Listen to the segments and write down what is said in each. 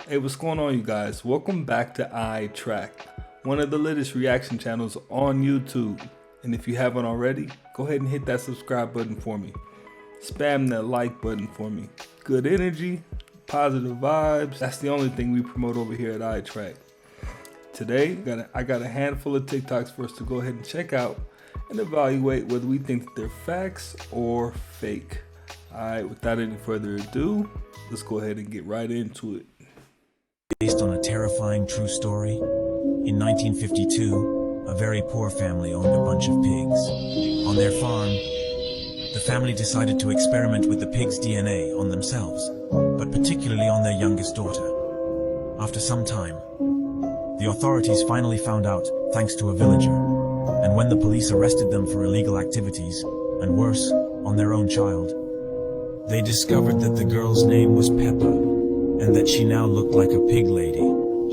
Hey, what's going on, you guys? Welcome back to itra, one of the latest reaction channels on YouTube. And if you haven't already, go ahead and hit that subscribe button for me. Spam that like button for me. Good energy, positive vibes. That's the only thing we promote over here at itra. Today, I got a handful of TikToks for us to go ahead and check out and evaluate whether we think that they're facts or fake. Alright, without any further ado, let's go ahead and get right into it. Based on a terrifying true story, in 1952, a very poor family owned a bunch of pigs. On their farm, the family decided to experiment with the pigs' DNA on themselves, but particularly on their youngest daughter. After some time, the authorities finally found out thanks to a villager, and when the police arrested them for illegal activities, and worse, on their own child, they discovered that the girl's name was Peppa, and that she now looked like a pig lady.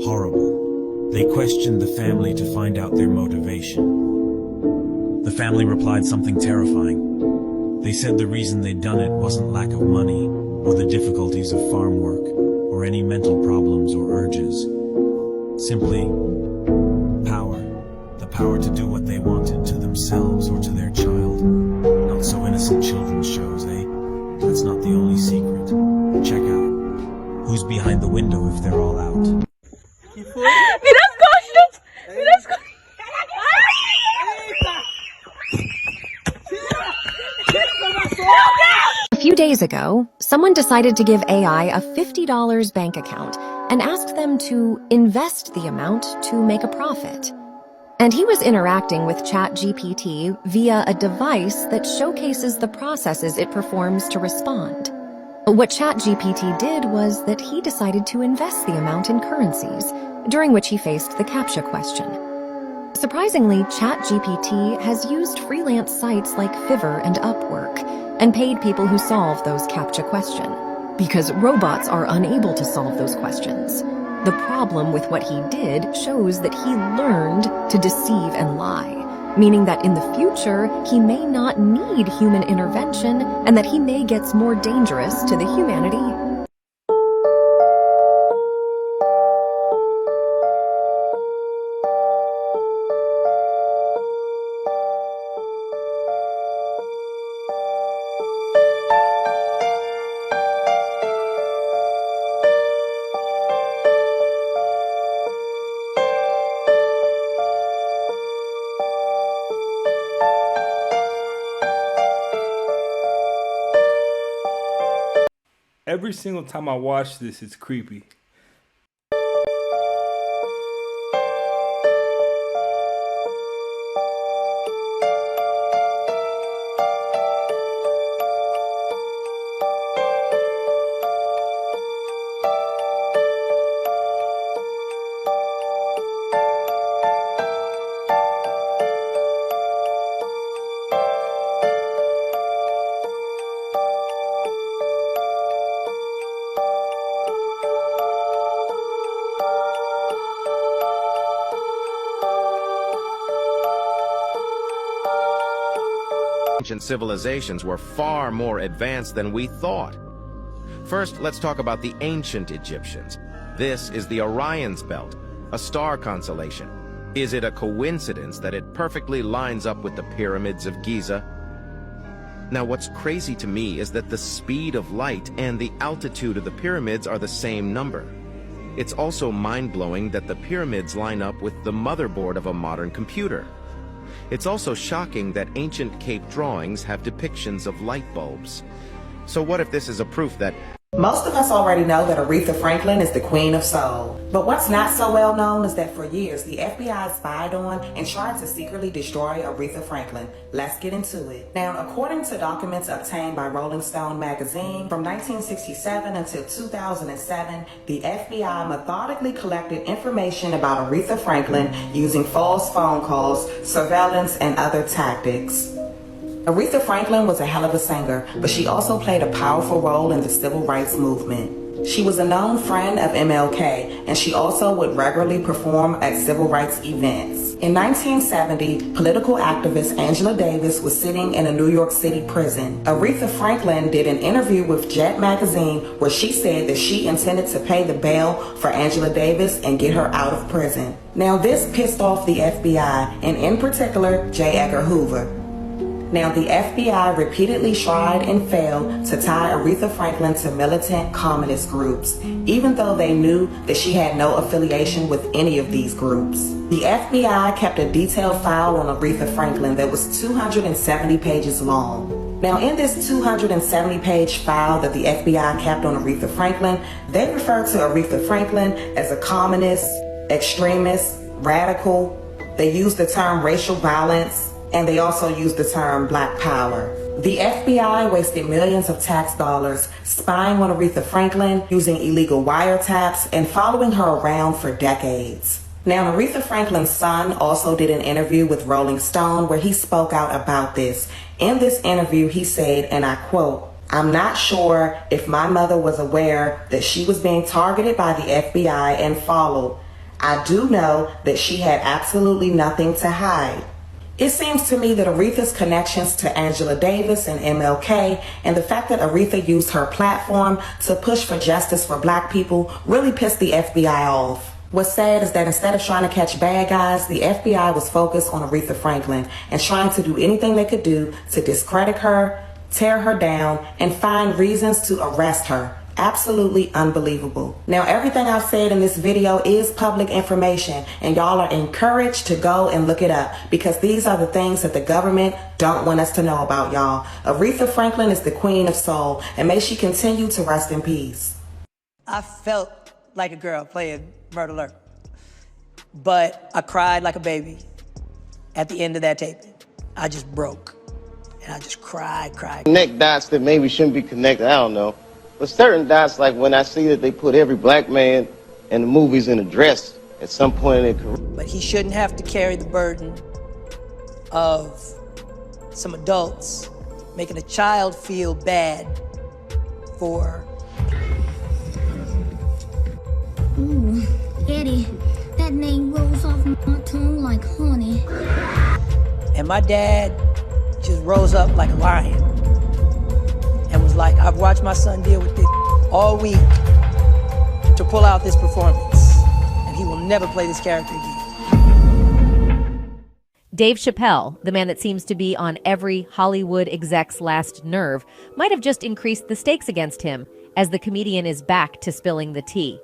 Horrible. They questioned the family to find out their motivation. The family replied something terrifying. They said the reason they'd done it wasn't lack of money, or the difficulties of farm work, or any mental problems or urges. Simply, power. The power to do what they wanted to themselves or to their child. Not so innocent children's shows, eh? That's not the only secret. Check out. Who's behind the window if they're all out? A few days ago, someone decided to give AI a $50 bank account and asked them to invest the amount to make a profit. And he was interacting with ChatGPT via a device that showcases the processes it performs to respond. What ChatGPT did was that he decided to invest the amount in currencies, during which he faced the CAPTCHA question. Surprisingly, ChatGPT has used freelance sites like Fiverr and Upwork and paid people who solve those CAPTCHA questions, because robots are unable to solve those questions. The problem with what he did shows that he learned to deceive and lie, meaning that in the future, he may not need human intervention and that he may get more dangerous to the humanity. Every single time I watch this, it's creepy. Ancient civilizations were far more advanced than we thought. First, let's talk about the ancient Egyptians. This is the Orion's Belt, a star constellation. Is it a coincidence that it perfectly lines up with the pyramids of Giza? Now, what's crazy to me is that the speed of light and the altitude of the pyramids are the same number. It's also mind-blowing that the pyramids line up with the motherboard of a modern computer. It's also shocking that ancient cave drawings have depictions of light bulbs. So what if this is a proof that most of us already know that Aretha Franklin is the queen of soul. But what's not so well known is that for years, the FBI spied on and tried to secretly destroy Aretha Franklin. Let's get into it. Now, according to documents obtained by Rolling Stone magazine, from 1967 until 2007, the FBI methodically collected information about Aretha Franklin using false phone calls, surveillance, and other tactics. Aretha Franklin was a hell of a singer, but she also played a powerful role in the civil rights movement. She was a known friend of MLK, and she also would regularly perform at civil rights events. In 1970, political activist Angela Davis was sitting in a New York City prison. Aretha Franklin did an interview with Jet magazine where she said that she intended to pay the bail for Angela Davis and get her out of prison. Now this pissed off the FBI, and in particular, J. Edgar Hoover. Now, the FBI repeatedly tried and failed to tie Aretha Franklin to militant communist groups, even though they knew that she had no affiliation with any of these groups. The FBI kept a detailed file on Aretha Franklin that was 270 pages long. Now, in this 270-page file that the FBI kept on Aretha Franklin, they refer to Aretha Franklin as a communist, extremist, radical. They used the term racial violence, and they also used the term black power. The FBI wasted millions of tax dollars spying on Aretha Franklin, using illegal wiretaps, and following her around for decades. Now, Aretha Franklin's son also did an interview with Rolling Stone where he spoke out about this. In this interview, he said, and I quote, "I'm not sure if my mother was aware that she was being targeted by the FBI and followed. I do know that she had absolutely nothing to hide." It seems to me that Aretha's connections to Angela Davis and MLK, and the fact that Aretha used her platform to push for justice for black people, really pissed the FBI off. What's sad is that instead of trying to catch bad guys, the FBI was focused on Aretha Franklin and trying to do anything they could do to discredit her, tear her down, and find reasons to arrest her. Absolutely unbelievable. Now, everything I've said in this video is public information, and y'all are encouraged to go and look it up, because these are the things that the government don't want us to know about, y'all. Aretha Franklin is the queen of soul, and may she continue to rest in peace. I felt like a girl playing Murder Alert, but I cried like a baby at the end of that tape. I just broke, and I just cried. Connect dots that maybe shouldn't be connected, I don't know. But certain dots, like when I see that they put every black man in the movies in a dress at some point in their career. But he shouldn't have to carry the burden of some adults making a child feel bad for... Ooh, Eddie, that name rolls off my tongue like honey. And my dad just rose up like a lion and was like, I've watched my son deal with this all week to pull out this performance, and he will never play this character again. Dave Chappelle, the man that seems to be on every Hollywood exec's last nerve, might have just increased the stakes against him, as the comedian is back to spilling the tea.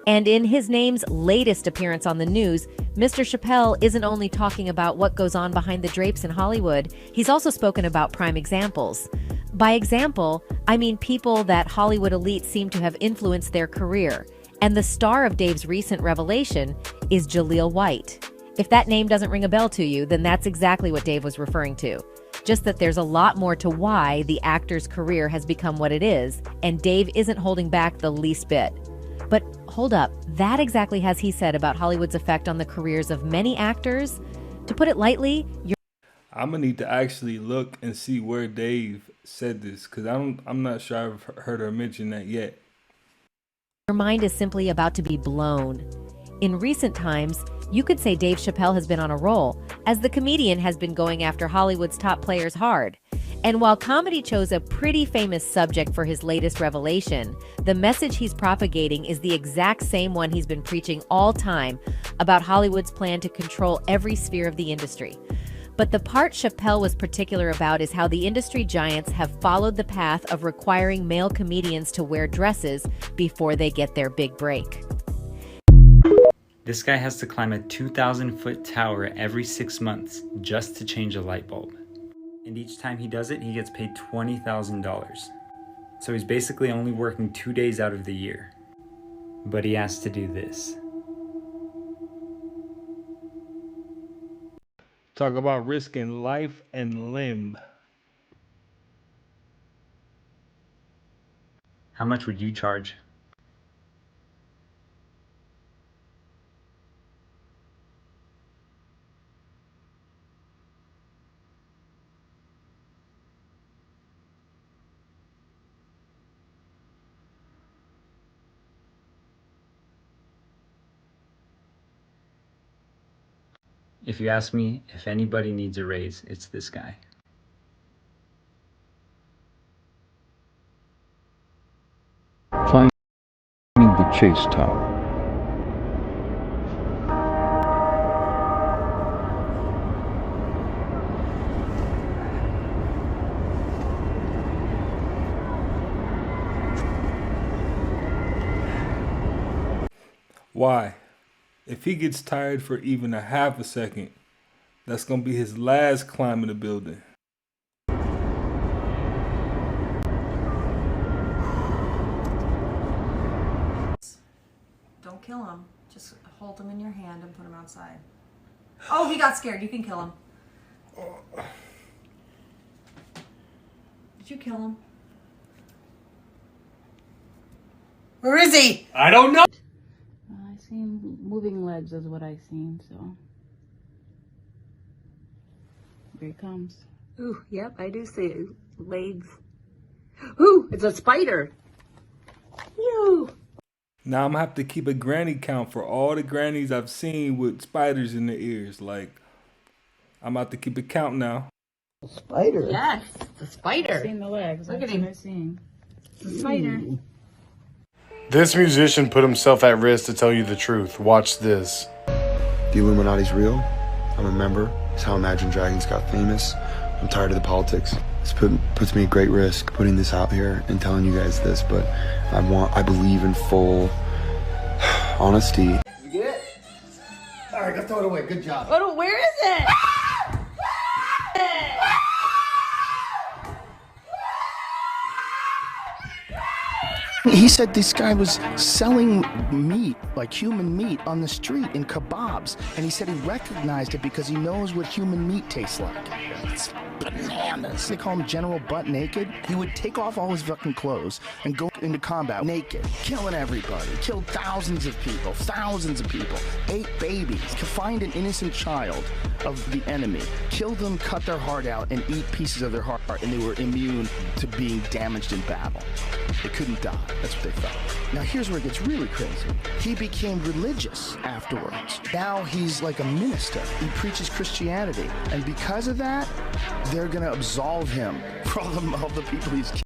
And in his name's latest appearance on the news, Mr. Chappelle isn't only talking about what goes on behind the drapes in Hollywood, he's also spoken about prime examples. By example, I mean people that Hollywood elites seem to have influenced their career. And the star of Dave's recent revelation is Jaleel White. If that name doesn't ring a bell to you, then that's exactly what Dave was referring to. Just that there's a lot more to why the actor's career has become what it is, and Dave isn't holding back the least bit. But hold up, that exactly has he said about Hollywood's effect on the careers of many actors? To put it lightly, I'm gonna need to actually look and see where Dave said this, because I'm not sure I've heard her mention that yet. your mind is simply about to be blown. In recent times, you could say Dave Chappelle has been on a roll, as the comedian has been going after Hollywood's top players hard. And while comedy chose a pretty famous subject for his latest revelation, the message he's propagating is the exact same one he's been preaching all time about Hollywood's plan to control every sphere of the industry. But the part Chappelle was particular about is how the industry giants have followed the path of requiring male comedians to wear dresses before they get their big break. This guy has to climb a 2,000-foot tower every 6 months just to change a light bulb. And each time he does it, he gets paid $20,000. So he's basically only working 2 days out of the year. But he has to do this. Talk about risking life and limb. How much would you charge? If you ask me, if anybody needs a raise, it's this guy. Finding the chase tower. Why? If he gets tired for even a half a second, that's gonna be his last climb in the building. Don't kill him. Just hold him in your hand and put him outside. Oh, he got scared. You can kill him. Did you kill him? Where is he? I don't know! I seen moving legs is what I seen, so. Here he comes. Ooh, yep, I do see it. Legs. Ooh, it's a spider. Ew. Now I'm gonna have to keep a granny count for all the grannies I've seen with spiders in their ears. Like, I'm about to keep a count now. Spider? Yes, the spider. I've seen the legs. Look That's at him. what I've seen. The spider. This musician put himself at risk to tell you the truth. Watch this. The Illuminati's real. I'm a member. It's how Imagine Dragons got famous. I'm tired of the politics. This puts me at great risk putting this out here and telling you guys this, but I believe in full honesty. You get it? All right, go throw it away. Good job. Oh, where is it? He said this guy was selling meat, like human meat, on the street in kebabs. And he said he recognized it because he knows what human meat tastes like. It's bananas. They call him General Butt Naked. He would take off all his fucking clothes and go into combat naked, killing everybody, killed thousands of people, ate babies, could find an innocent child of the enemy, kill them, cut their heart out, and eat pieces of their heart, and they were immune to being damaged in battle. They couldn't die. That's what they felt. Now here's where it gets really crazy. He became religious afterwards. Now he's like a minister. He preaches Christianity. And because of that, they're gonna absolve him for all the people he's killed.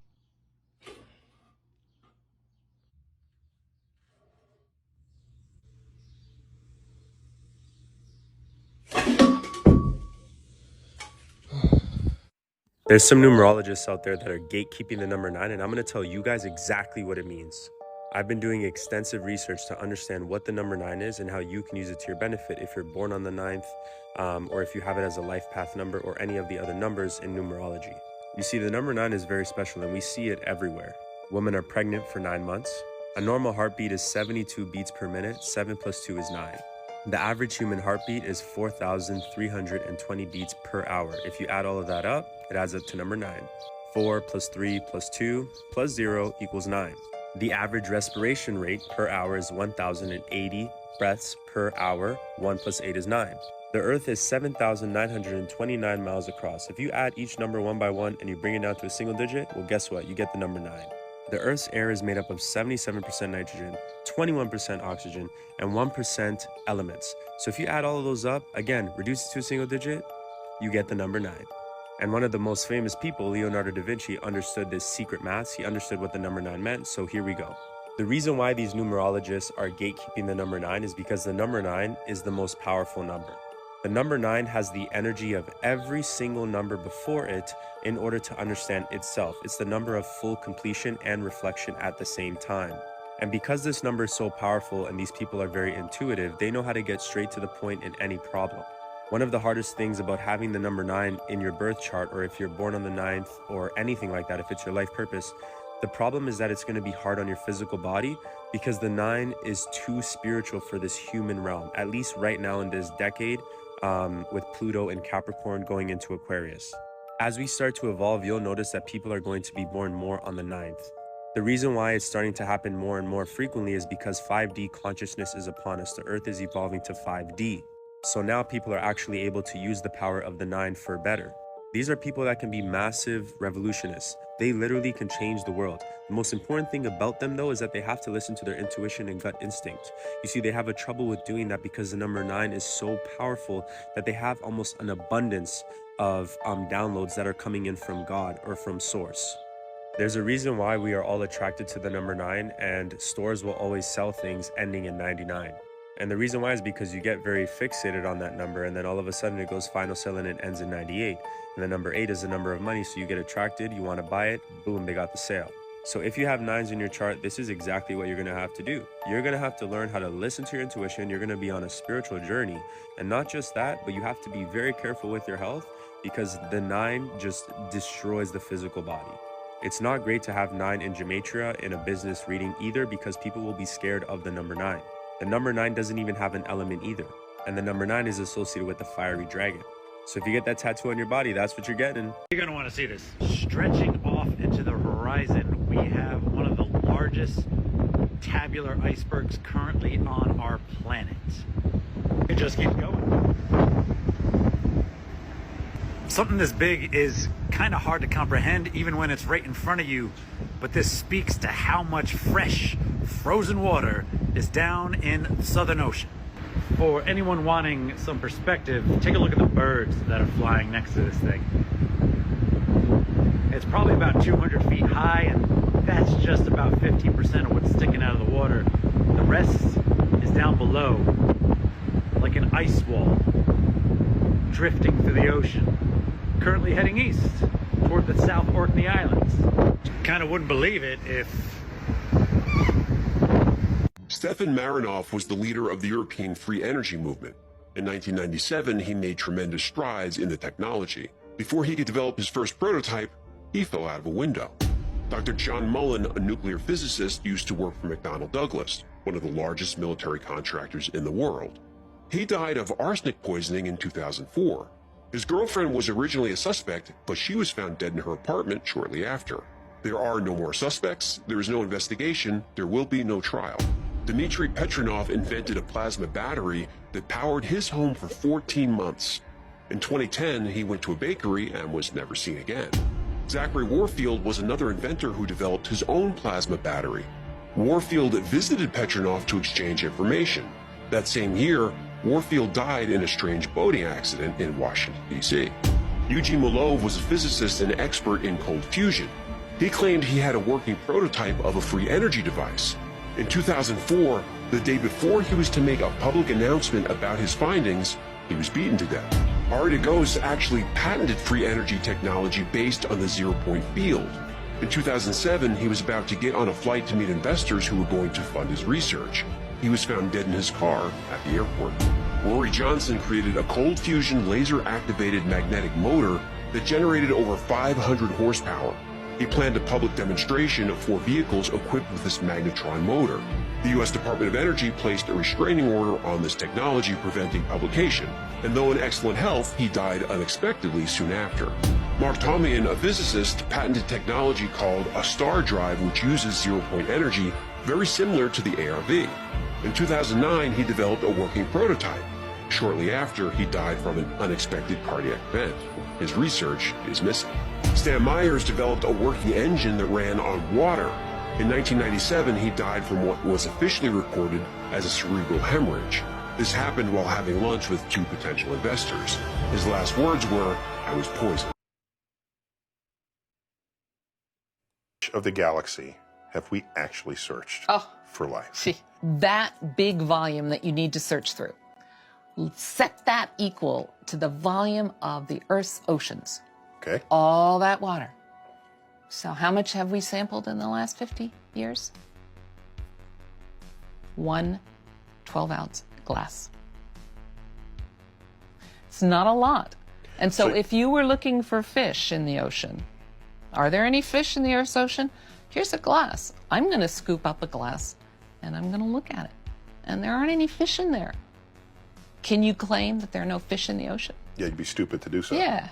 There's some numerologists out there that are gatekeeping the number 9, and I'm going to tell you guys exactly what it means. I've been doing extensive research to understand what the number 9 is and how you can use it to your benefit if you're born on the 9th, or if you have it as a life path number or any of the other numbers in numerology. You see, the number 9 is very special and we see it everywhere. Women are pregnant for 9 months. A normal heartbeat is 72 beats per minute. 7 plus 2 is 9. The average human heartbeat is 4,320 beats per hour. If you add all of that up, it adds up to number 9. 4 plus 3 plus 2 plus 0 equals 9. The average respiration rate per hour is 1,080 breaths per hour. 1 plus 8 is 9. The Earth is 7,929 miles across. If you add each number one by one and you bring it down to a single digit, well, guess what? You get the number 9. The Earth's air is made up of 77% nitrogen, 21% oxygen, and 1% elements. So if you add all of those up, again, reduce it to a single digit, you get the number 9. And one of the most famous people, Leonardo da Vinci, understood this secret math. He understood what the number 9 meant, so here we go. The reason why these numerologists are gatekeeping the number 9 is because the number 9 is the most powerful number. The number 9 has the energy of every single number before it in order to understand itself. It's the number of full completion and reflection at the same time. And because this number is so powerful and these people are very intuitive, they know how to get straight to the point in any problem. One of the hardest things about having the number 9 in your birth chart, or if you're born on the 9th or anything like that, if it's your life purpose, the problem is that it's going to be hard on your physical body because the 9 is too spiritual for this human realm, at least right now in this decade, with Pluto and Capricorn going into Aquarius. As we start to evolve, you'll notice that people are going to be born more on the 9th. The reason why it's starting to happen more and more frequently is because 5D consciousness is upon us. The Earth is evolving to 5D. So now people are actually able to use the power of the 9 for better. These are people that can be massive revolutionists. They literally can change the world. The most important thing about them, though, is that they have to listen to their intuition and gut instinct. You see, they have a trouble with doing that because the number 9 is so powerful that they have almost an abundance of downloads that are coming in from God or from source. There's a reason why we are all attracted to the number 9, and stores will always sell things ending in 99. And the reason why is because you get very fixated on that number, and then all of a sudden it goes final sell and it ends in 98. And the number 8 is the number of money, so you get attracted, you want to buy it, boom, they got the sale. So if you have 9s in your chart, this is exactly what you're going to have to do. You're going to have to learn how to listen to your intuition. You're going to be on a spiritual journey. And not just that, but you have to be very careful with your health, because the 9 just destroys the physical body. It's not great to have 9 in gematria in a business reading either, because people will be scared of the number 9. The number 9 doesn't even have an element either. And the number 9 is associated with the fiery dragon. So if you get that tattoo on your body, that's what you're getting. You're gonna wanna see this. Stretching off into the horizon, we have one of the largest tabular icebergs currently on our planet. It just keeps going. Something this big is kind of hard to comprehend even when it's right in front of you, but this speaks to how much fresh, frozen water is down in the Southern Ocean. For anyone wanting some perspective, take a look at the birds that are flying next to this thing. It's probably about 200 feet high, and that's just about 15% of what's sticking out of the water. The rest is down below, like an ice wall, drifting through the ocean. Currently heading east toward the South Orkney Islands. Kind of wouldn't believe it if... Stefan Marinov was the leader of the European free energy movement. In 1997, he made tremendous strides in the technology. Before he could develop his first prototype, he fell out of a window. Dr. John Mullen, a nuclear physicist, used to work for McDonnell Douglas, one of the largest military contractors in the world. He died of arsenic poisoning in 2004. His girlfriend was originally a suspect, but she was found dead in her apartment shortly after. There are no more suspects, there is no investigation, there will be no trial. Dmitry Petronov invented a plasma battery that powered his home for 14 months. In 2010, he went to a bakery and was never seen again. Zachary Warfield was another inventor who developed his own plasma battery. Warfield visited Petronov to exchange information. That same year, Warfield died in a strange boating accident in Washington, D.C. Eugene Molov was a physicist and expert in cold fusion. He claimed he had a working prototype of a free energy device. In 2004, the day before he was to make a public announcement about his findings, he was beaten to death. Ari Ghost actually patented free energy technology based on the zero-point field. In 2007, he was about to get on a flight to meet investors who were going to fund his research. He was found dead in his car at the airport. Rory Johnson created a cold fusion laser-activated magnetic motor that generated over 500 horsepower. He planned a public demonstration of 4 vehicles equipped with this magnetron motor. The U.S. Department of Energy placed a restraining order on this technology preventing publication, and though in excellent health, he died unexpectedly soon after. Mark Tomian, a physicist, patented technology called a star drive, which uses zero-point energy, very similar to the ARV. In 2009, he developed a working prototype. Shortly after, he died from an unexpected cardiac event. His research is missing. Stan Myers developed a working engine that ran on water. In 1997, he died from what was officially reported as a cerebral hemorrhage. This happened while having lunch with 2 potential investors. His last words were, "I was poisoned." Of the galaxy have we actually searched for life? See, that big volume that you need to search through, set that equal to the volume of the Earth's oceans. Okay. All that water. So how much have we sampled in the last 50 years? 1 12-ounce glass. It's not a lot. And so if you were looking for fish in the ocean, are there any fish in the Earth's ocean? Here's a glass. I'm going to scoop up a glass and I'm going to look at it. And there aren't any fish in there. Can you claim that there are no fish in the ocean? Yeah, you'd be stupid to do so. Yeah.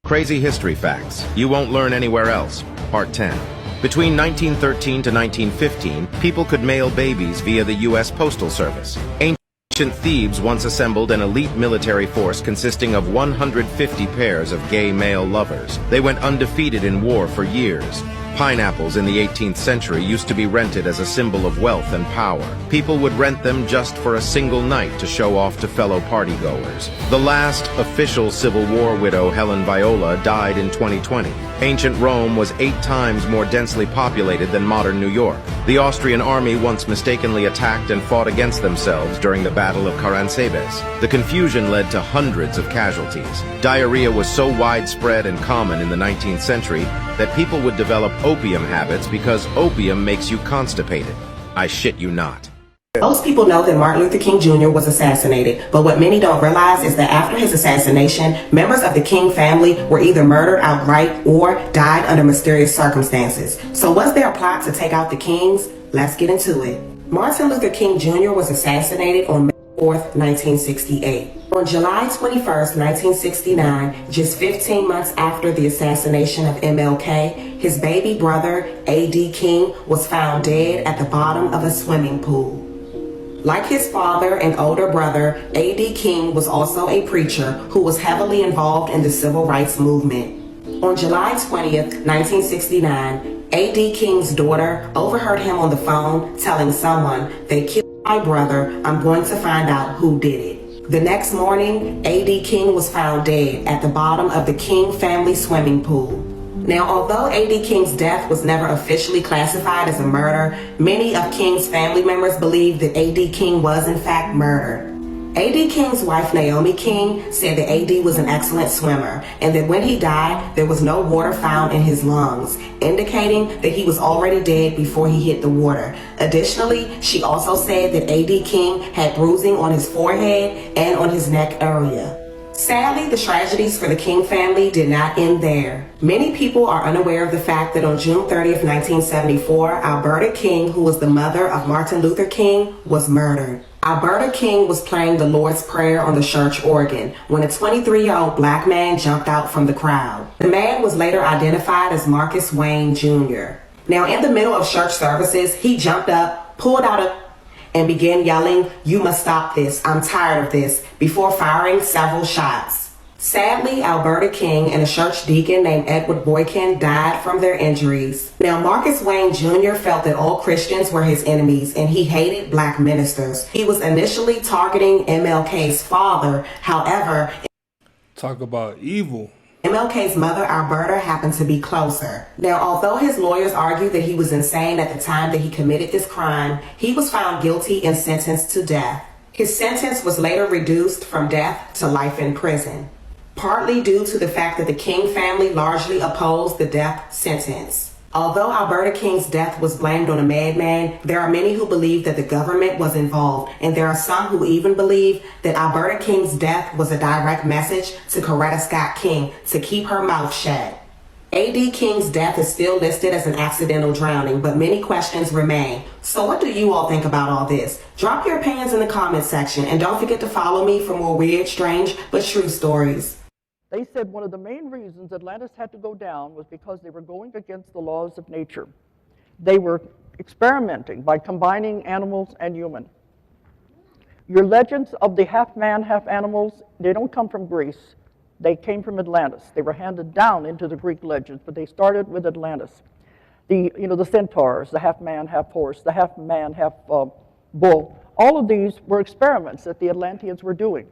Crazy history facts you won't learn anywhere else. Part 10. Between 1913 to 1915, people could mail babies via the U.S. Postal Service. Ancient Ancient Thebes once assembled an elite military force consisting of 150 pairs of gay male lovers. They went undefeated in war for years. Pineapples in the 18th century used to be rented as a symbol of wealth and power. People would rent them just for a single night to show off to fellow partygoers. The last official Civil War widow, Helen Viola, died in 2020. Ancient Rome was 8 times more densely populated than modern New York. The Austrian army once mistakenly attacked and fought against themselves during the Battle of Caransebes. The confusion led to hundreds of casualties. Diarrhea was so widespread and common in the 19th century that people would develop opium habits because opium makes you constipated. I shit you not. Most people know that Martin Luther King Jr. was assassinated, but what many don't realize is that after his assassination, members of the King family were either murdered outright or died under mysterious circumstances. So was there a plot to take out the Kings? Let's get into it. Martin Luther King Jr. was assassinated on May 4th, 1968. On July 21st, 1969, just 15 months after the assassination of MLK, his baby brother, A.D. King, was found dead at the bottom of a swimming pool. Like his father and older brother, A.D. King was also a preacher who was heavily involved in the civil rights movement. On July 20th, 1969, A.D. King's daughter overheard him on the phone telling someone, "They killed my brother, I'm going to find out who did it." The next morning, A.D. King was found dead at the bottom of the King family swimming pool. Now, although A.D. King's death was never officially classified as a murder, many of King's family members believe that A.D. King was in fact murdered. A.D. King's wife, Naomi King, said that A.D. was an excellent swimmer and that when he died, there was no water found in his lungs, indicating that he was already dead before he hit the water. Additionally, she also said that A.D. King had bruising on his forehead and on his neck area. Sadly, the tragedies for the King family did not end there. Many people are unaware of the fact that on June 30th, 1974, Alberta King, who was the mother of Martin Luther King, was murdered. Alberta King was playing the Lord's Prayer on the church organ when a 23-year-old black man jumped out from the crowd. The man was later identified as Marcus Wayne Jr. Now, in the middle of church services, he jumped up, pulled out and began yelling, "You must stop this, I'm tired of this," before firing several shots. Sadly, Alberta King and a church deacon named Edward Boykin died from their injuries. Now, Marcus Wayne Jr. felt that all Christians were his enemies and he hated black ministers. He was initially targeting MLK's father, however, talk about evil. MLK's mother, Alberta, happened to be closer. Now, although his lawyers argued that he was insane at the time that he committed this crime, he was found guilty and sentenced to death. His sentence was later reduced from death to life in prison, partly due to the fact that the King family largely opposed the death sentence. Although Alberta King's death was blamed on a madman, there are many who believe that the government was involved, and there are some who even believe that Alberta King's death was a direct message to Coretta Scott King to keep her mouth shut. A.D. King's death is still listed as an accidental drowning, but many questions remain. So what do you all think about all this? Drop your opinions in the comments section, and don't forget to follow me for more weird, strange, but true stories. They said one of the main reasons Atlantis had to go down was because they were going against the laws of nature. They were experimenting by combining animals and human. Your legends of the half man, half animals, they don't come from Greece. They came from Atlantis. They were handed down into the Greek legends, but they started with Atlantis. The centaurs, the half man, half horse, the half man, half bull, all of these were experiments that the Atlanteans were doing.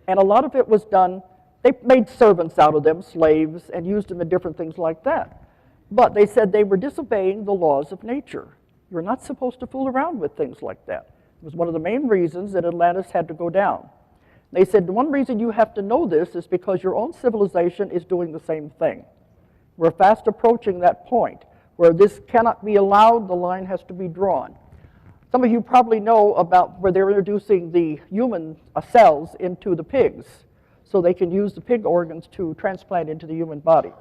And a lot of it was done. They made servants out of them, slaves, and used them in different things like that. But they said they were disobeying the laws of nature. You're not supposed to fool around with things like that. It was one of the main reasons that Atlantis had to go down. They said the one reason you have to know this is because your own civilization is doing the same thing. We're fast approaching that point where this cannot be allowed, the line has to be drawn. Some of you probably know about where they're introducing the human cells into the pigs, so they can use the pig organs to transplant into the human body.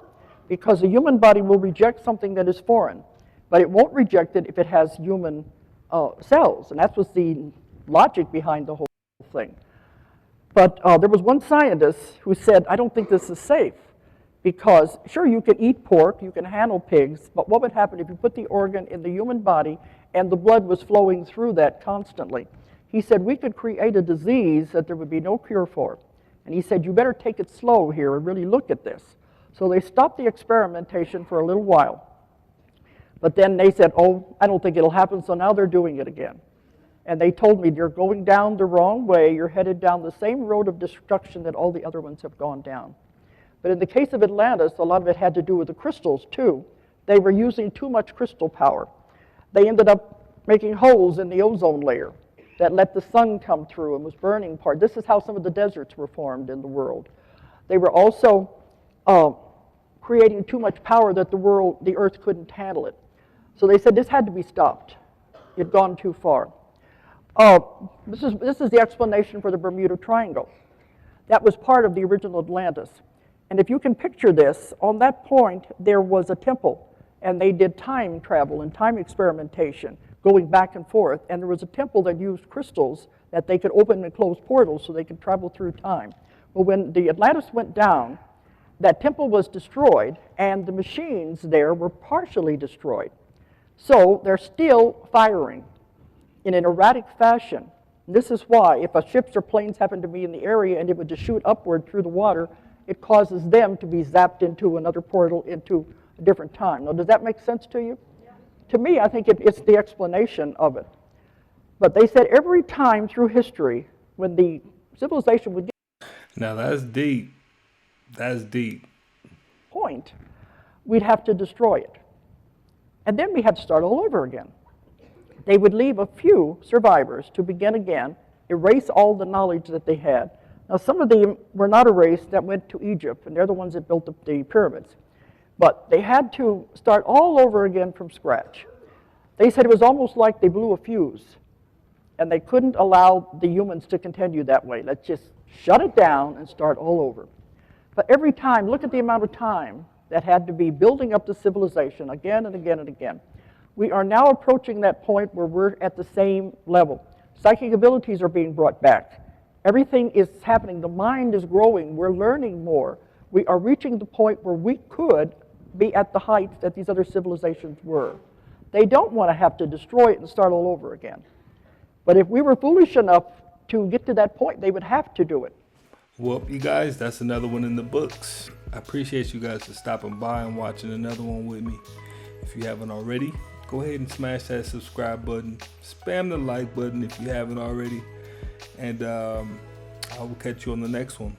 Because the human body will reject something that is foreign, but it won't reject it if it has human cells. And that was the logic behind the whole thing. But there was one scientist who said, I don't think this is safe. Because, sure, you can eat pork, you can handle pigs, but what would happen if you put the organ in the human body and the blood was flowing through that constantly? He said we could create a disease that there would be no cure for. And he said, you better take it slow here and really look at this. So they stopped the experimentation for a little while. But then they said, oh, I don't think it'll happen, so now they're doing it again. And they told me, you're going down the wrong way, you're headed down the same road of destruction that all the other ones have gone down. But in the case of Atlantis, a lot of it had to do with the crystals too. They were using too much crystal power. They ended up making holes in the ozone layer that let the sun come through and was burning part. This is how some of the deserts were formed in the world. They were also creating too much power that the earth couldn't handle it. So they said this had to be stopped. It had gone too far. This is the explanation for the Bermuda Triangle. That was part of the original Atlantis. And if you can picture this, on that point there was a temple, and they did time travel and time experimentation, going back and forth, and there was a temple that used crystals that they could open and close portals so they could travel through time. But when the Atlantis went down, that temple was destroyed, and the machines there were partially destroyed. So they're still firing in an erratic fashion. And this is why, if ships or planes happen to be in the area and it would just shoot upward through the water, it causes them to be zapped into another portal into a different time. Now, does that make sense to you? Yeah. To me, I think it's the explanation of it. But they said every time through history, when the civilization would get Now that's deep. That's deep. point, we'd have to destroy it. And then we had to start all over again. They would leave a few survivors to begin again, erase all the knowledge that they had. Now, some of them were not erased, that went to Egypt, and they're the ones that built up the pyramids. But they had to start all over again from scratch. They said it was almost like they blew a fuse, and they couldn't allow the humans to continue that way. Let's just shut it down and start all over. But every time, look at the amount of time that had to be building up the civilization again and again and again. We are now approaching that point where we're at the same level. Psychic abilities are being brought back. Everything is happening. The mind is growing. We're learning more. We are reaching the point where we could be at the heights that these other civilizations were. They don't want to have to destroy it and start all over again. But if we were foolish enough to get to that point, they would have to do it. Well, you guys, that's another one in the books. I appreciate you guys for stopping by and watching another one with me. If you haven't already, go ahead and smash that subscribe button. Spam the like button if you haven't already. And I will catch you on the next one.